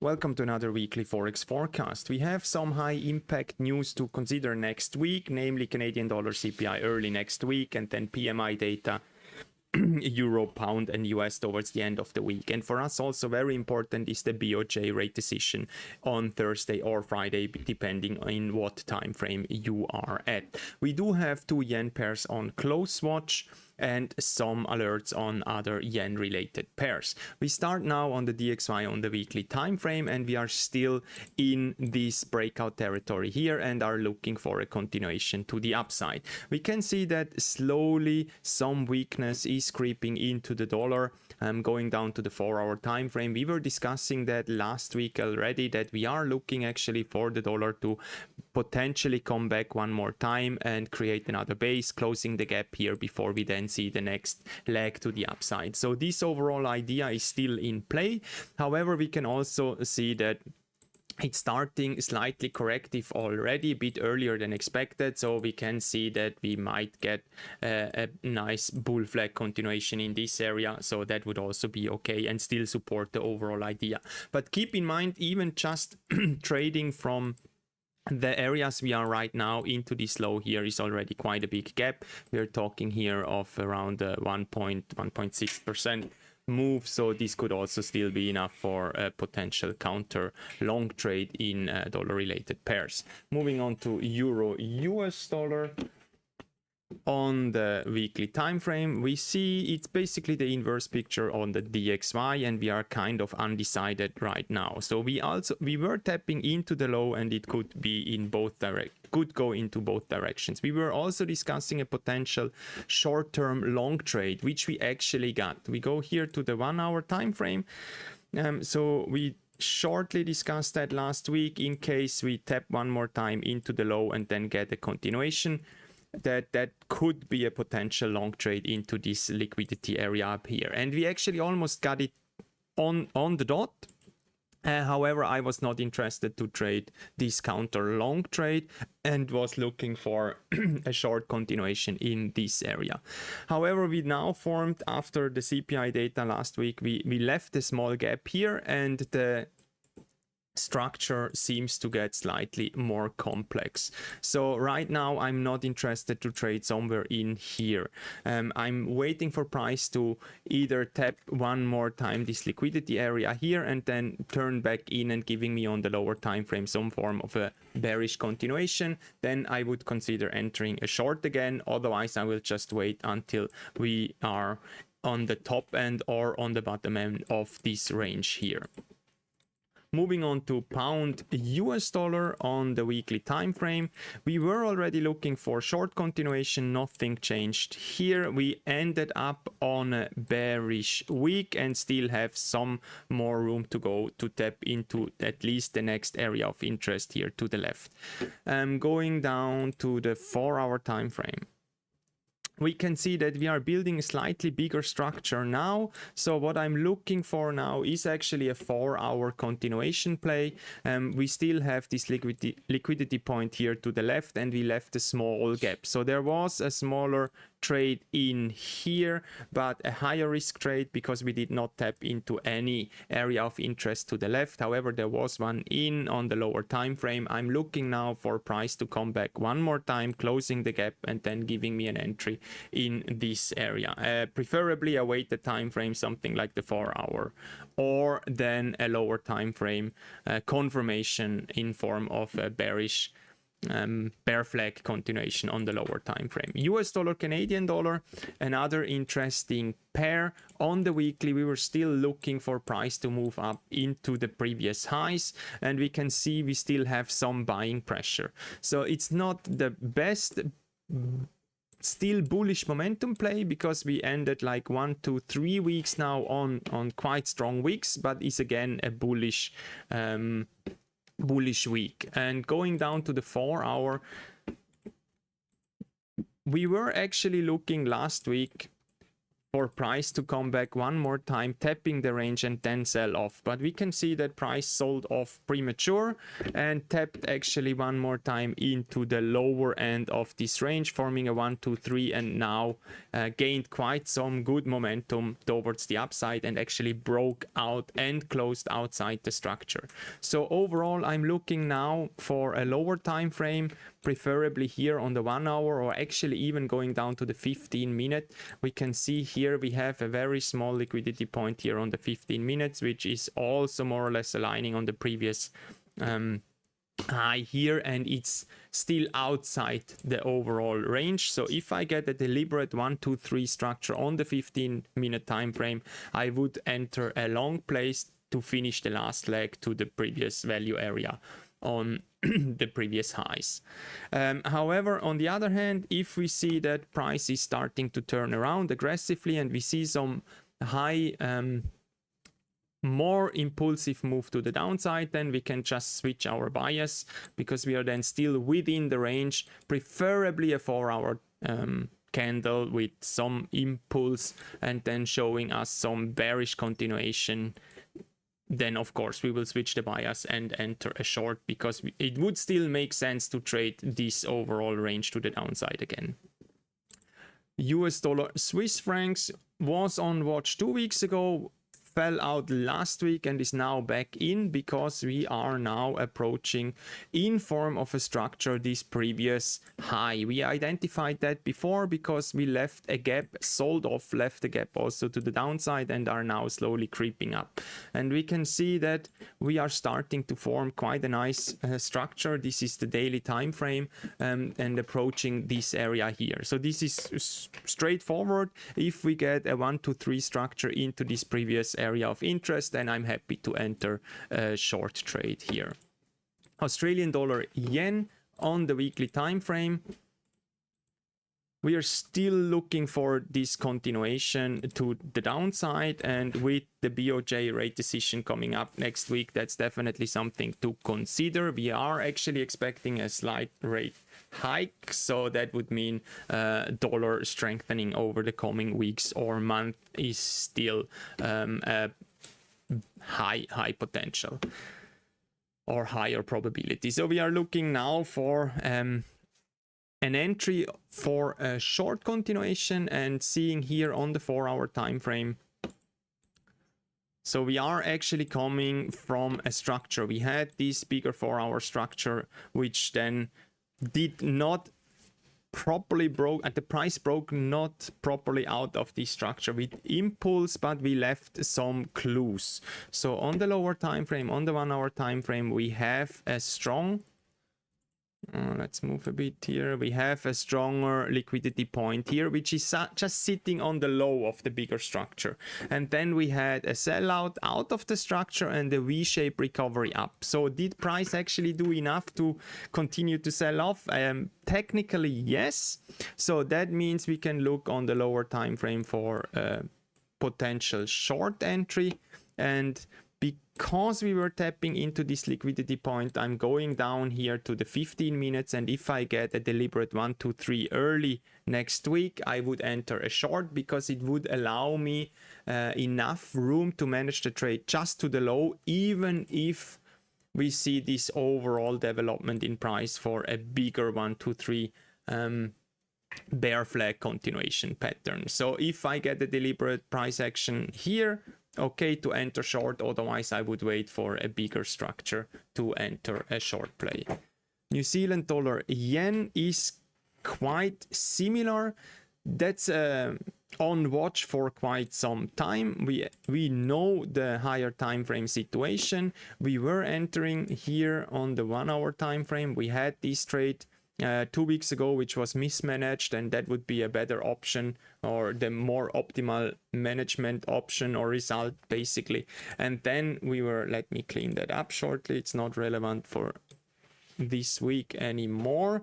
Welcome to another weekly Forex forecast. We have some high impact news to consider next week, namely Canadian dollar CPI early next week, and then PMI data, Euro, Pound, and US towards the end of the week. And for us also very important is the BOJ rate decision on Thursday or Friday, depending on what time frame you are at. We do have two yen pairs on close watch and some alerts on other yen related pairs. We start now on the DXY on the weekly time frame, and we are still in this breakout territory here and are looking for a continuation to the upside. We can see that slowly some weakness is creeping into the dollar. Going down to the 4-hour time frame. We were discussing that last week already, that we are looking actually for the dollar to potentially come back one more time and create another base, closing the gap here before we then see the next leg to the upside. So this overall idea is still in play. However, we can also see that it's starting slightly corrective already, a bit earlier than expected, so we can see that we might get a nice bull flag continuation in this area, so that would also be okay and still support the overall idea. But keep in mind, even just trading from the areas we are right now into this low here is already quite a big gap. We're talking here of around 1.6% move, so this could also still be enough for a potential counter long trade in dollar related pairs. Moving on to Euro US dollar. On the weekly time frame, we see it's basically the inverse picture on the DXY, and we are kind of undecided right now. So we were tapping into the low, and it could be in both could go into both directions. We were also discussing a potential short-term long trade, which we actually got. We go here to the 1-hour time frame. So we shortly discussed that last week in case we tap one more time into the low and then get a continuation. That could be a potential long trade into this liquidity area up here, and we actually almost got it on the dot. However, I was not interested to trade this counter long trade and was looking for a short continuation in this area. However, we now formed, after the CPI data last week, we left a small gap here, and the structure seems to get slightly more complex. So right now I'm not interested to trade somewhere in here. I'm waiting for price to either tap one more time this liquidity area here and then turn back in and giving me on the lower time frame some form of a bearish continuation. Then I would consider entering a short again. Otherwise I will just wait until we are on the top end or on the bottom end of this range here. Moving on to Pound US dollar on the weekly time frame, we were already looking for short continuation. Nothing changed here. We ended up on a bearish week and still have some more room to go to tap into at least the next area of interest here to the left. Going down to the 4-hour time frame, we can see that we are building a slightly bigger structure now. So what I'm looking for now is actually a 4-hour continuation play. We still have this liquidity point here to the left, and we left a small gap. So there was a smaller trade in here, but a higher risk trade because we did not tap into any area of interest to the left. However, there was one in on the lower time frame. I'm looking now for price to come back one more time, closing the gap and then giving me an entry in this area. Preferably a weighted time frame, something like the 4-hour, or then a lower time frame confirmation in form of a bearish bear flag continuation on the lower time frame. US dollar, Canadian dollar, another interesting pair. On the weekly, we were still looking for price to move up into the previous highs, and we can see we still have some buying pressure. So it's not the best still bullish momentum play because we ended like 1 to 3 weeks now on quite strong weeks, but is again a bullish week. And going down to the 4-hour, we were actually looking last week for price to come back one more time, tapping the range and then sell off. But we can see that price sold off premature and tapped actually one more time into the lower end of this range, forming a 1, 2, 3, and now gained quite some good momentum towards the upside and actually broke out and closed outside the structure. So overall, I'm looking now for a lower time frame, preferably here on the 1 hour, or actually even going down to the 15 minute. We can see here we have a very small liquidity point here on the 15 minutes, which is also more or less aligning on the previous high here, and it's still outside the overall range. So if I get a deliberate 1, 2, 3 structure on the 15-minute time frame, I would enter a long place to finish the last leg to the previous value area on the previous highs. However, on the other hand, if we see that price is starting to turn around aggressively and we see some high more impulsive move to the downside, then we can just switch our bias, because we are then still within the range, preferably a 4-hour candle with some impulse and then showing us some bearish continuation. Then of course we will switch the bias and enter a short, because it would still make sense to trade this overall range to the downside again. US dollar Swiss francs was on watch 2 weeks ago, fell out last week and is now back in, because we are now approaching in form of a structure this previous high. We identified that before because we left a gap, sold off, left a gap also to the downside, and are now slowly creeping up. And we can see that we are starting to form quite a nice structure. This is the daily time frame, and approaching this area here. So this is straightforward. If we get a 1, 2, 3 structure into this previous area of interest, then I'm happy to enter a short trade here. Australian dollar yen on the weekly time frame. We are still looking for this continuation to the downside, and with the BOJ rate decision coming up next week, that's definitely something to consider. We are actually expecting a slight rate hike, so that would mean dollar strengthening over the coming weeks or month is still a high potential or higher probability. So we are looking now for an entry for a short continuation, and seeing here on the 4-hour time frame. So we are actually coming from a structure. We had this bigger 4-hour structure, which then did not properly broke, and the price broke not properly out of this structure with impulse, but we left some clues. So on the lower time frame, on the 1-hour time frame, we have a strong let's move a bit here. We have a stronger liquidity point here, which is just sitting on the low of the bigger structure. And then we had a sellout out of the structure and a V-shaped recovery up. So did price actually do enough to continue to sell off? Technically, yes. So that means we can look on the lower time frame for potential short entry. And because we were tapping into this liquidity point, I'm going down here to the 15 minutes, and if I get a deliberate 1, 2, 3 early next week, I would enter a short, because it would allow me enough room to manage the trade just to the low, even if we see this overall development in price for a bigger 1, 2, 3 bear flag continuation pattern. So if I get a deliberate price action here, okay to enter short, otherwise I would wait for a bigger structure to enter a short play. New Zealand dollar yen is quite similar. That's on watch for quite some time. We know the higher time frame situation. We were entering here on the 1-hour time frame. We had this trade 2 weeks ago, which was mismanaged, and that would be a better option, or the more optimal management option or result basically. And then we were, let me clean that up shortly, it's not relevant for this week anymore.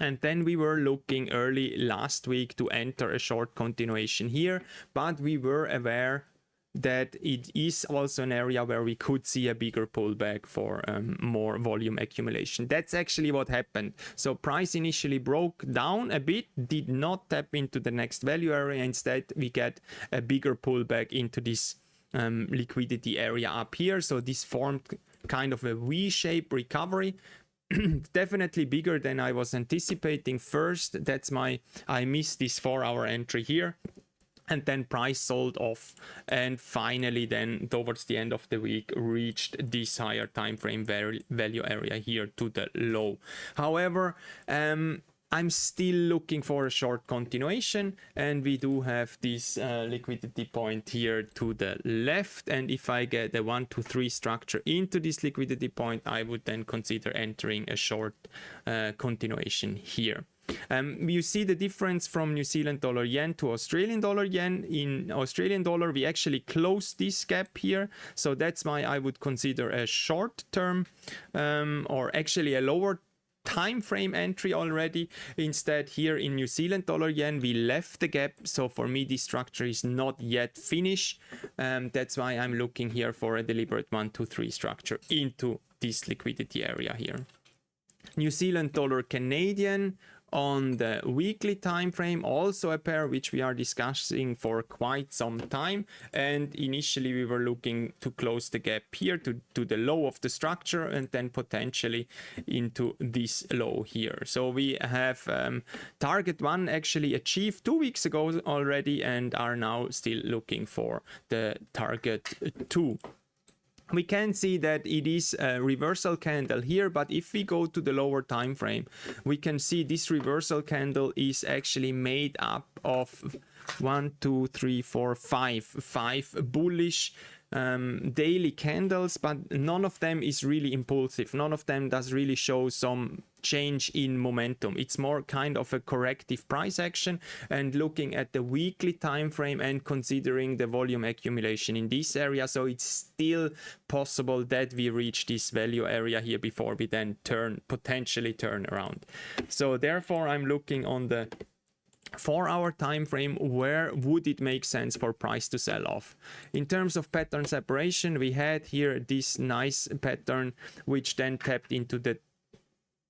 And then we were looking early last week to enter a short continuation here, but we were aware that it is also an area where we could see a bigger pullback for more volume accumulation. That's actually what happened. So price initially broke down a bit, did not tap into the next value area. Instead, we get a bigger pullback into this liquidity area up here. So this formed kind of a V-shaped recovery. Definitely bigger than I was anticipating first. That's I missed this 4-hour entry here. And then price sold off, and finally then towards the end of the week reached this higher time frame value area here to the low. However, I'm still looking for a short continuation, and we do have this liquidity point here to the left, and if I get a 1, 2, 3 structure into this liquidity point, I would then consider entering a short continuation here. You see the difference from New Zealand dollar yen to Australian dollar yen. In Australian dollar, we actually closed this gap here. So that's why I would consider a short term or actually a lower time frame entry already. Instead, here in New Zealand dollar yen, we left the gap. So for me, this structure is not yet finished. That's why I'm looking here for a deliberate 1, 2, 3 structure into this liquidity area here. New Zealand dollar Canadian on the weekly time frame, also a pair which we are discussing for quite some time, and initially we were looking to close the gap here to the low of the structure and then potentially into this low here. So we have target 1 actually achieved 2 weeks ago already, and are now still looking for the target 2. We can see that it is a reversal candle here, but if we go to the lower time frame, we can see this reversal candle is actually made up of 1, 2, 3, 4, 5 bullish daily candles, but none of them is really impulsive. None of them does really show some change in momentum. It's more kind of a corrective price action, and looking at the weekly time frame and considering the volume accumulation in this area, so it's still possible that we reach this value area here before we then potentially turn around. So therefore I'm looking on the 4-hour time frame, where would it make sense for price to sell off. In terms of pattern separation, we had here this nice pattern which then tapped into the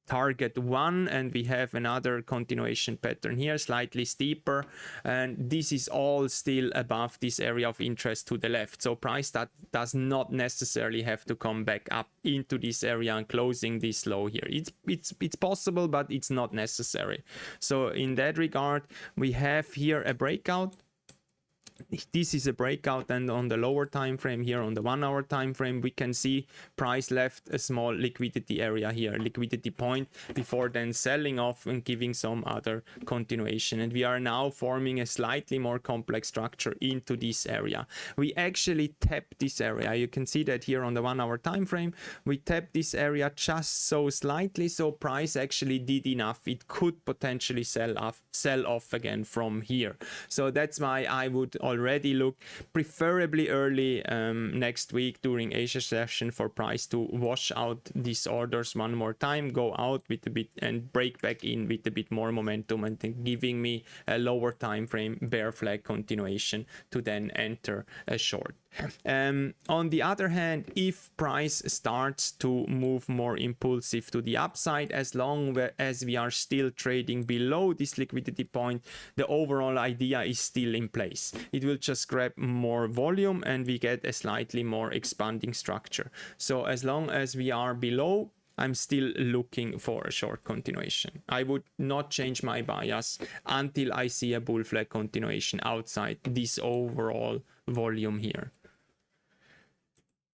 target 1, and we have another continuation pattern here, slightly steeper, and this is all still above this area of interest to the left. So price that does not necessarily have to come back up into this area and closing this low here. It's possible, but it's not necessary. So in that regard, we have here a breakout. This is a breakout, and on the lower time frame here, on the 1-hour time frame, we can see price left a small liquidity area here, liquidity point, before then selling off and giving some other continuation. And we are now forming a slightly more complex structure into this area. We actually tapped this area. You can see that here on the 1-hour time frame, we tapped this area just so slightly, so price actually did enough. It could potentially sell off again from here. So that's why I would already look preferably early next week during Asia session for price to wash out these orders one more time, go out with a bit and break back in with a bit more momentum, and then giving me a lower time frame bear flag continuation to then enter a short. On the other hand, if price starts to move more impulsive to the upside, as long as we are still trading below this liquidity point, the overall idea is still in place. It will just grab more volume and we get a slightly more expanding structure. So as long as we are below, I'm still looking for a short continuation. I would not change my bias until I see a bull flag continuation outside this overall volume here.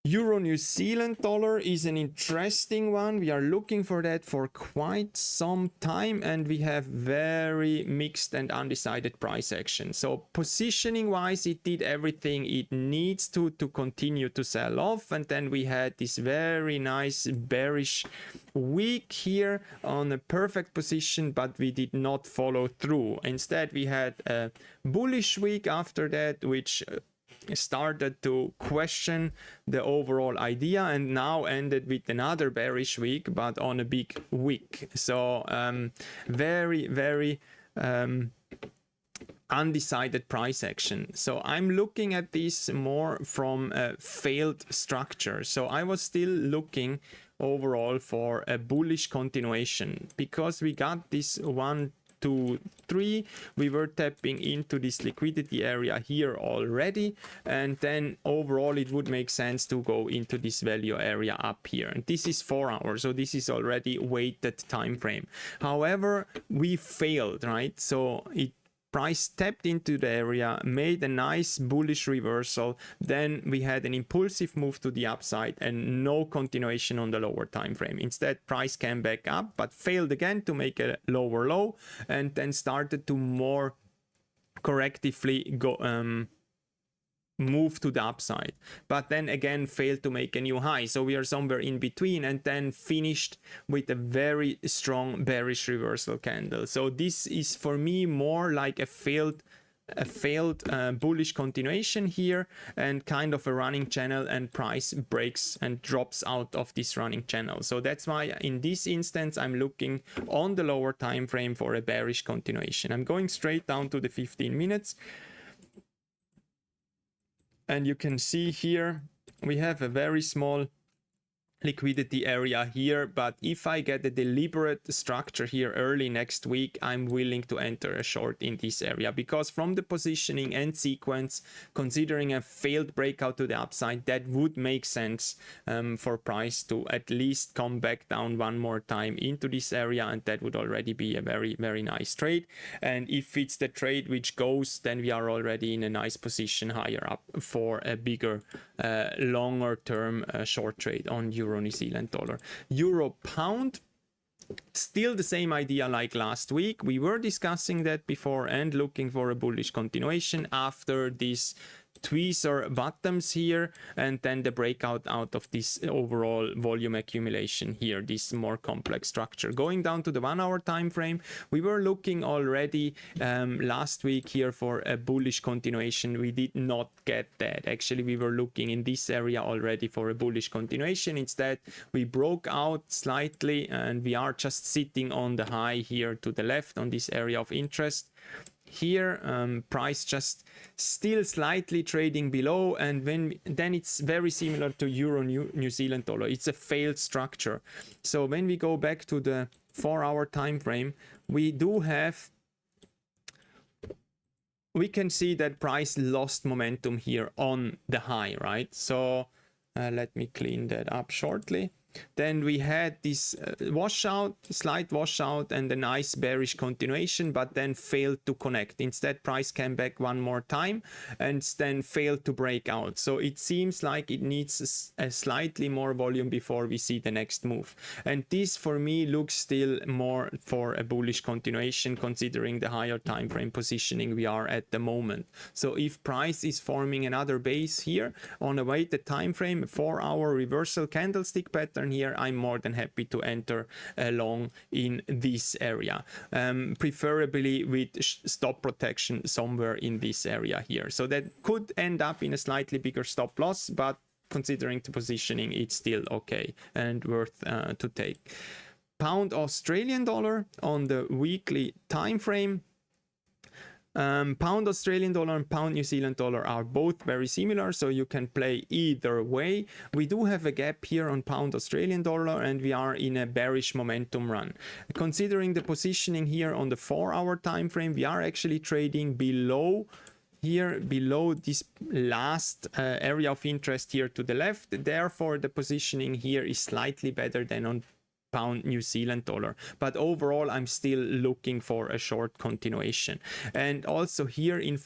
Euro New Zealand dollar is an interesting one. We are looking for that for quite some time, and we have very mixed and undecided price action. So positioning wise, it did everything it needs to continue to sell off, and then we had this very nice bearish week here on a perfect position, but we did not follow through. Instead, we had a bullish week after that, which started to question the overall idea, and now ended with another bearish week, but on a big wick. So very undecided price action. So I'm looking at this more from a failed structure. So I was still looking overall for a bullish continuation because we got this 1, 2, 3. We were tapping into this liquidity area here already, and then overall it would make sense to go into this value area up here, and this is 4 hours, so this is already weighted time frame. However, we failed, right? So price tapped into the area, made a nice bullish reversal, then we had an impulsive move to the upside and no continuation on the lower time frame. Instead, price came back up but failed again to make a lower low, and then started to more correctively go move to the upside, but then again failed to make a new high. So we are somewhere in between, and then finished with a very strong bearish reversal candle. So this is for me more like a failed bullish continuation here, and kind of a running channel, and price breaks and drops out of this running channel. So that's why in this instance I'm looking on the lower time frame for a bearish continuation. I'm going straight down to the 15 minutes. And you can see here we have a very small liquidity area here, but if I get a deliberate structure here early next week, I'm willing to enter a short in this area, because from the positioning and sequence, considering a failed breakout to the upside, that would make sense for price to at least come back down one more time into this area, and that would already be a very, very nice trade. And if it's the trade which goes, then we are already in a nice position higher up for a bigger longer term short trade on Euro New Zealand dollar. Euro pound, still the same idea like last week. We were discussing that before and looking for a bullish continuation after this tweezer bottoms here, and then the breakout out of this overall volume accumulation here, this more complex structure. Going down to the 1 hour time frame, we were looking already last week here for a bullish continuation. We did not get that. Actually, we were looking in this area already for a bullish continuation. Instead, we broke out slightly, and we are just sitting on the high here to the left on this area of interest. Here price just still slightly trading below, and then it's very similar to Euro New Zealand dollar. It's a failed structure. So when we go back to the 4 hour time frame, we can see that price lost momentum here on the high, right? So let me clean that up shortly. Then we had this washout, slight washout, and a nice bearish continuation, but then failed to connect. Instead, price came back one more time and then failed to break out. So it seems like it needs a slightly more volume before we see the next move. And this for me looks still more for a bullish continuation, considering the higher time frame positioning we are at the moment. So if price is forming another base here on a weighted time frame, a 4 hour reversal candlestick pattern here, I'm more than happy to enter along in this area, preferably with stop protection somewhere in this area here. So that could end up in a slightly bigger stop loss, but considering the positioning, it's still okay and worth to take. Pound Australian dollar on the weekly time frame. Pound Australian dollar and pound New Zealand dollar are both very similar, so you can play either way. We do have a gap here on pound Australian dollar, and we are in a bearish momentum run. Considering the positioning here on the 4 hour time frame, we are actually trading below here, below this last area of interest here to the left. Therefore, the positioning here is slightly better than on pound New Zealand dollar, but overall I'm still looking for a short continuation. And also here in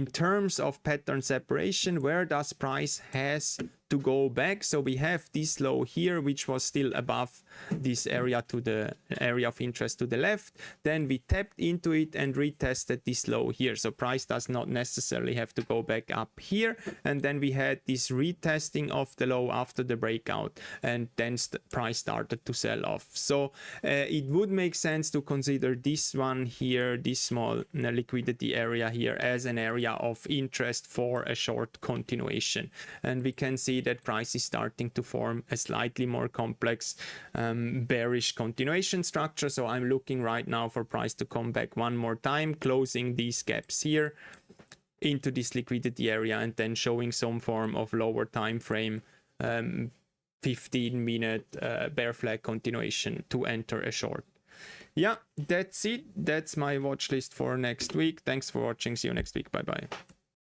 terms of pattern separation, where does price has to go back? So we have this low here, which was still above this area to the area of interest to the left. Then we tapped into it and retested this low here. So price does not necessarily have to go back up here. And then we had this retesting of the low after the breakout, and then price started to sell off. So it would make sense to consider this one here, this small liquidity area here, as an area of interest for a short continuation. And we can see that price is starting to form a slightly more complex bearish continuation structure. So I'm looking right now for price to come back one more time, closing these gaps here into this liquidity area, and then showing some form of lower time frame 15-minute bear flag continuation to enter a short. Yeah, that's it. That's my watch list for next week. Thanks for watching. See you next week. Bye bye.